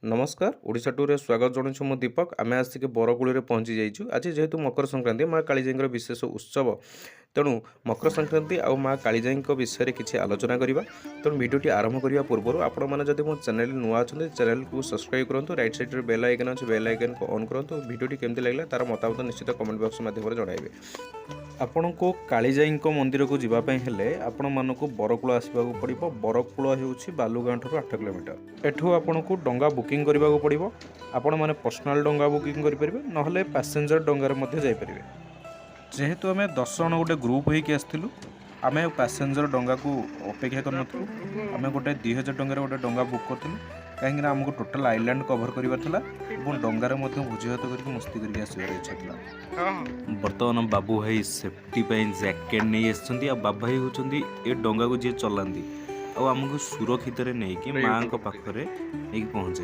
नमस्कार ओडिशा टूर रे स्वागत जनाऊँ मु दीपक आम आसिक बरकूल पहुँची जाइए आज जेहेतु मकर संक्रांति माँ कालीजाई विशेष उत्सव तेणु मकर संक्रांति आउ माँ कालीजाई विषय में किसी आलोचना करवा तेणु भिडियोटी आरंभ करने पूर्व आपण मैंने जब मो चैनल नुआ अच्छा चैनल को सब्सक्राइब करूँ रईट साइड बेल आइकन अच्छे बेल आइकन को ऑन करूँ भिडियोटी केमती लगे तार मतामत निश्चित कमेंट बॉक्स माध्यम जनइबे। आपण को कालीजाई मंदिर को जावाई हेले आपण मानक बरकूल आसवाक पड़ो। बरकूल होउछि बालुगाँ ठूँ 8 किलोमीटर। एठू आपण को डंगा बुकिंग करने को पड़ो। आपण मैंने पर्सनाल डंगा बुकिंग करेंगे ना पैसेंजर डंगार जापर। जेहेतु आम 10 जन गोटे ग्रुप होकर आसलु आम पैसेंजर डंगा को अपेक्षा करूँ आम गोटे 2000 टकर गोटे डंगा बुक करूँ कहीं आमको टोटाल आइलैंड कभर करार डंगार भोजी भात कर मस्ती करके आसबार इच्छा था। बर्तमान बाबू भाई सेफ्टी जैकेट नहीं आसछन्ती आ बाबू भाई होचन्ती ए डंगा को जी चलाती आमको सुरक्षित नहीं कि माँ पाखरे नहीं पहुँचे।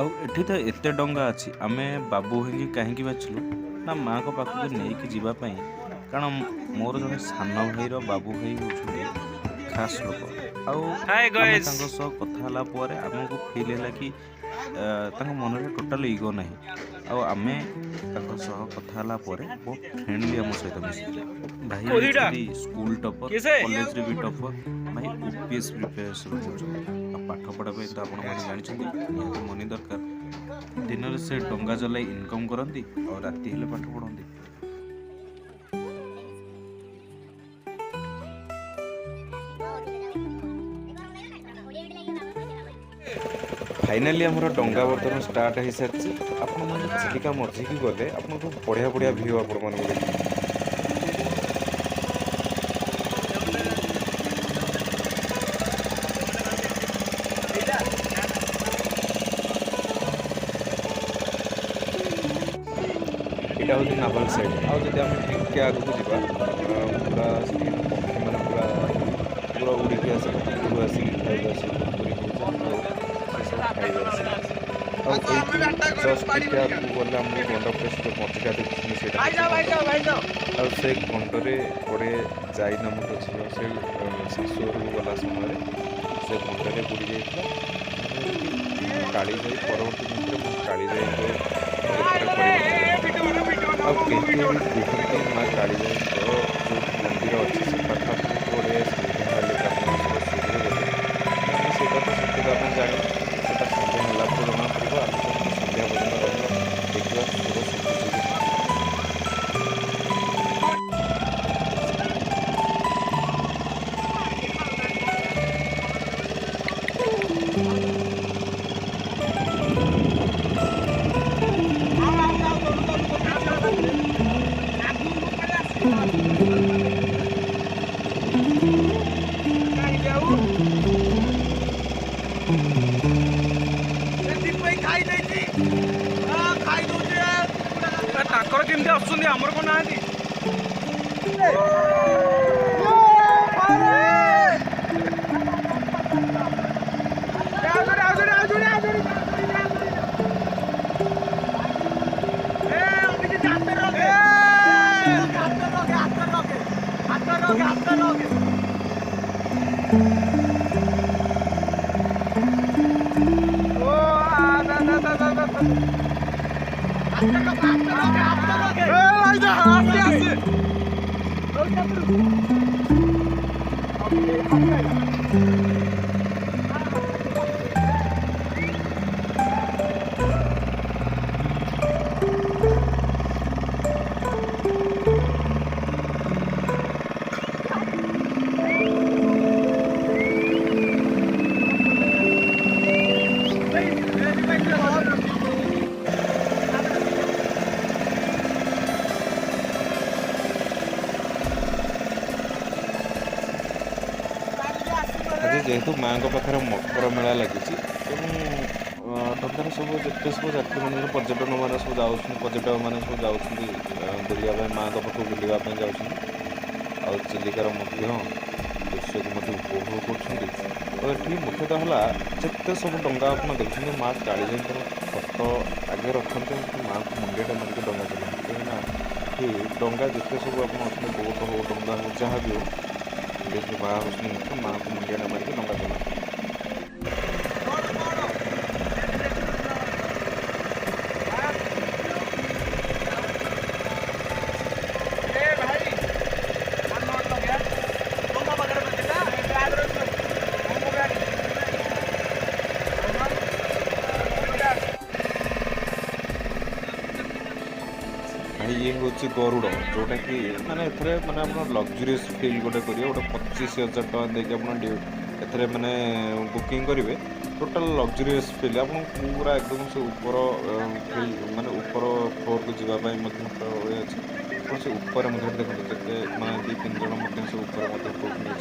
आठी तो एत डंगा अच्छी आम बाबू भाई कहीं बाछलु ना माँ को पाखक नहीं जावाई कारण मोर जड़े सान भाई बाबू भाई होती खास लोक कथा आमको फिल है कि मन में टोटाल इगो ना आम कथा बहुत फ्रेंडली आम सहित मिसी भाई स्कूल टपर कॉलेज रे भी टपर भाई यूपीएस प्रिपरेशन पाठ पढ़ा तो आप जानते मनी दरकार दिन से डंगा चलाई इनकम करती और राति हेले पाठ पढ़ती। फाइनाली आमर डंगा बर्तमान स्टार्ट हो सारी आपण चिलिका मझी की गले आपको बढ़िया बढ़िया व्यू आपण देखिए। यहाँ हूँ नावल साइड आदि आम टे आगे जावा पूरा पक्षी मैंने पूरा पूरा उड़िकी आस जस्ट टे आगे गले आम गंड प्लेस मझीटा देखी से गंडरे गोटे जाई नामक झील से शाशुघर को गला समय से गंडरे बुड़ी जाता कालीजाई परवर्ती दिन कालीजाई देखते माँ कालीजाई जो मंदिर अच्छी से पाखापाखि गोटे सन्ध्या तो सत्य आप जाने सन्ध्या है जना पड़ो आम सन्ध्या पर्यटन देखा सुर सन्तुष्टि। ताकर केमती आसुंदी हमर को नांदी आज जेहेतु माँ पाखे मकर मेला लगी डंगार सब जिते सब जात्री मान पर्यटन मैंने सब जा पर्यटक मैंने सब जाऊँ बुलाया माँ पाख बुलावाई जा चिलिकार दृश्य को उपभोग कर मुख्यतः है जिते सब डंगा आप देखते माँ कालीजाई फटो आगे रखते माँ को मुंडिया मारिक डंगा चलाते कहीं डंगा जिते सब आप बोट हो डंगा हो जहाँ भी हो माँ माँ को मुंडिया मारिक डंगा चलाते। ये हूँ गरुड़ जोटा कि माने एथरे माने आप लग्जरीयस फिल गोटे करेंगे गोटे 25,000 टका देके एथरे माने बुकिंग करेंगे टोटाल लग्जरीयस फिल आप पूरा एकदम से ऊपर फिल माने ऊपर फ्लोर को जावाई अच्छे आप से ऊपर देखते केते माने 2-3 जन से ऊपर नहीं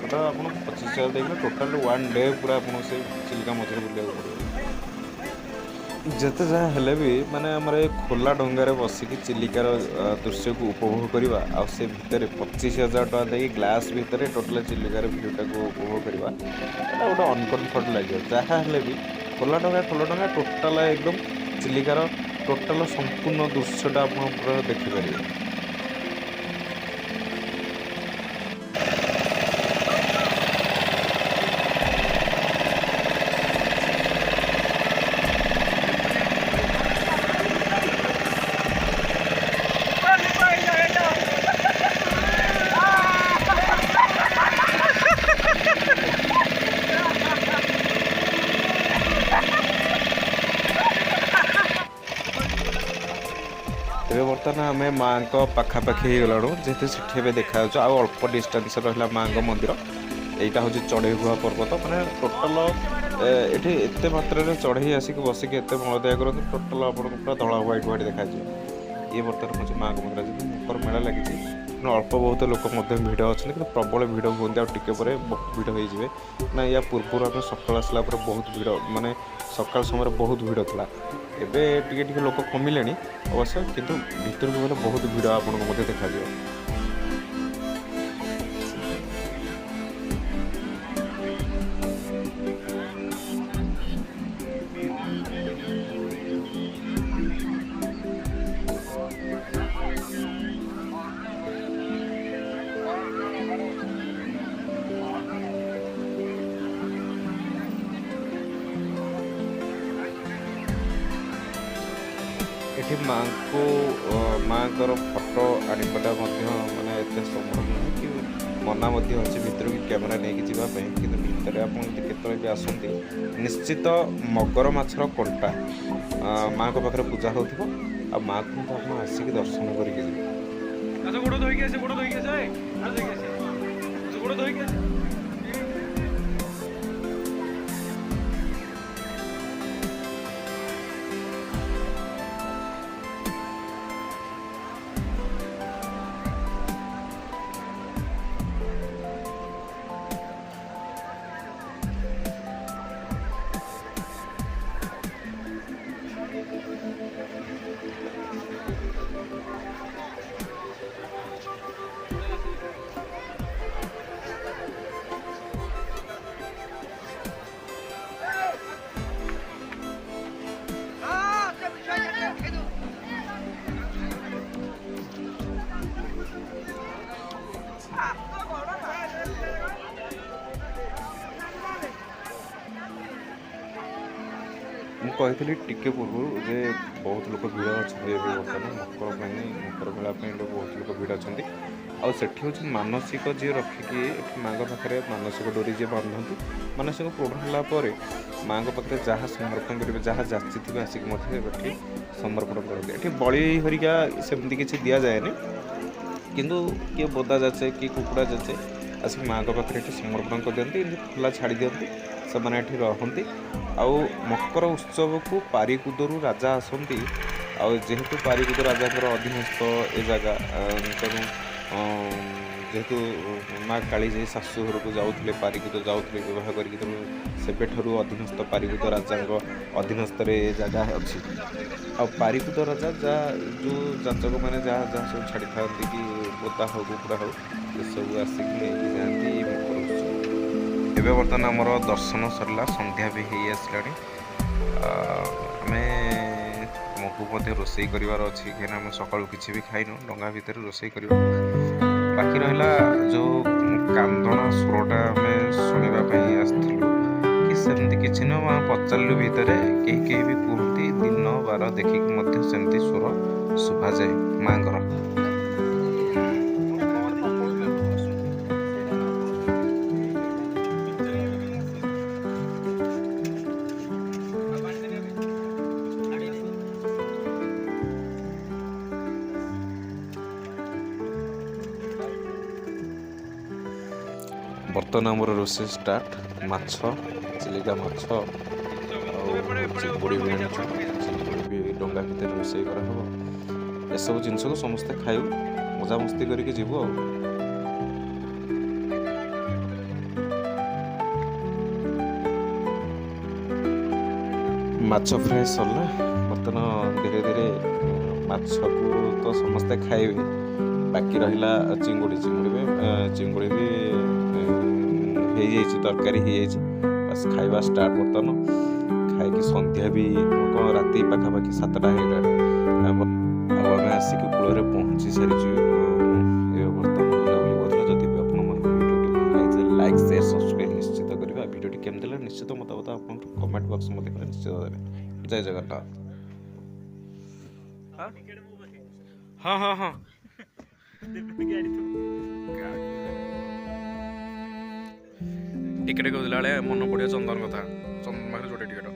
टोटाल आप 25,000 देखने टोटाल 1 डे पूरा आप से चिलिका मझे बुलाक पड़े जिते जहाँ हेले भी माने आमर खोला डंगार बसिकी चिलिकार दृश्य को उपभोग करवा आ से भितर 25,000 टका देकी ग्लास भितर टोटाल चिलिकार भ्यूटा को उपभोग करवा गोटे अनकम्फर्ट लगे जहाँ हेले भी खोला डंगा टोटाल एकदम चिलिकार टोटाल संपूर्ण दृश्यटा आप देखिपारे। तेरे बर्तमान आम माँ पाखापाखि गलाणु जेहतु से देखा अल्प डिस्टेंस रहा माँ मंदिर यहाँ हूँ चढ़ई गुहा पर्वत माने टोटाल ये एत मात्रा चढ़ई आसिक बसिक एत मलदया करते टोटाल आप पूरा धला ह्वाइट ह्वाइट देखा ये बर्तमान हूँ माँ मंदिर मकर मेला लगी अल्प बहुत लोक भिड़ अच्छे कि प्रबल भिड़ हमें आगे बहुत भिड़ हो ना या पूर्व आम सकाल आसला बहुत भिड़ माने सकाल समय बहुत भिड़ था एवं टे लोक कमिले अवश्य किंतु भीतर को गले बहुत भिड़ आपको देखा। ये माँ को माँ फोटो आनवाटा माने एत संभव नुह कि मना अच्छे भर की कैमेरा नहीं जावाई कि भितर आपत भी आसती निश्चित मगर माछर कंटा माँ को पाखे पूजा हो माँ को आप आसिक दर्शन करके मुझे टिके पूर्व जे बहुत लोग भिड़ अच्छा बर्तमान मकर मेला बहुत लोग भिड़ अच्छा आठ हूँ मानसिक जी रखिकी माँ पाखे मानसिक डोरी जी बांधती मानसिक पूर्ण होगापर माँ पाखे जहाँ समर्पण करेंगे जहाँ जाची थे आसिक समर्पण करते ये बड़ी हरिका सेमती किसी दि जाए किंतु किए बोदा जाचे किए कुकुड़ा जाचे आसिक माँ पाखे समर्पण कर दिखती खुला छाड़ी दिखती से मैंने रहती आउ मकर उत्सव को पारिकुदरू राजा आसती जेहेतु पारिकुद राजा अधीनस्थ ए जगह तेणु जेहेतु माँ काली जी शाशुघर को जाऊे पारिकुद जाऊे विवाह करठू अधीनस्थ पारिकुद राजा अधीनस्थ जगह अच्छी पारिकुद राजा जहाँ जो जाचक मैंने जहाँ जहाँ सब छाड़ी था कि बोता हो कुकुड़ा हो सब आसिक नहीं जाती मकर उत्सव एवं बर्तमान आमर दर्शन सरला संध्या भी हो आसला आमको रोसई करार अच्छी कहीं आम सका किसी भी खाइन डंगा भितर रोसई कर बाकी रहा जो कांदना स्वरटा आम शुणापी आसलु कि सेमती किसी न पचारू भितर कहीं भी कहती दिन बार देखिकी सेमती स्वर शुभा जाए माँ ବର୍ତ୍ତମାନ ଆମର ରୋଷେଇ ଷ୍ଟାର୍ଟ। ମାଛ, ଚିଲିକା ମାଛ ଆଉ ଚିଙ୍ଗୁଡ଼ି ବି ଆଣିଛୁ। ଚିଙ୍ଗୁଡ଼ି ବି ଡଙ୍ଗା ଭିତରେ ରୋଷେଇ କରାହେବ। ଏସବୁ ଜିନିଷକୁ ସମସ୍ତେ ଖାଇବୁ, ମଜାମସ୍ତି କରିକି ଯିବୁ ଆଉ। ମାଛ ଫ୍ରାଏ ସରିଲା। ବର୍ତ୍ତମାନ ଧୀରେ ଧୀରେ ମାଛକୁ ତ ସମସ୍ତେ ଖାଇବେ, ବାକି ରହିଲା ଚିଙ୍ଗୁଡ଼ି ବି ହେଇଯାଇଛି, ତରକାରୀ ହେଇଯାଇଛି। ବାସ୍ ଖାଇବା ଷ୍ଟାର୍ଟ ବର୍ତ୍ତମାନ। ଖାଇକି ସନ୍ଧ୍ୟା ବି କ'ଣ ରାତି ପାଖାପାଖି 7ଟା ହେଇଗଲାଣି। ଆଉ ଆମେ ଆସିକି କୂଳରେ ପହଞ୍ଚି ସାରିଛୁ। ଏବେ ବର୍ତ୍ତମାନ ବୁଲାବୁଲି କରୁଥିଲା। ଯଦି ବି ଆପଣମାନଙ୍କୁ ଭିଡ଼ିଓଟି ଭଲ ଲାଗିଥିଲେ ଲାଇକ୍, ସେୟାର, ସବସ୍କ୍ରାଇବ୍ ନିଶ୍ଚିତ କରିବା। ଭିଡ଼ିଓଟି କେମିତି ହେଲା ନିଶ୍ଚିତ ମତାମତ ଆପଣଙ୍କର କମେଣ୍ଟ ବକ୍ସ ମଧ୍ୟ ନିଶ୍ଚିତ ଦେବେ। ଜୟ ଜଗନ୍ନାଥ। ହଁ ଟିକେଟ୍ କହୁଥିଲା ବେଳେ ମନେ ପଡ଼ିବ ଚନ୍ଦନ କଥା। ଚନ୍ଦନ ପାଖରେ ଯୋଡ଼େ ଟିକେଟ୍।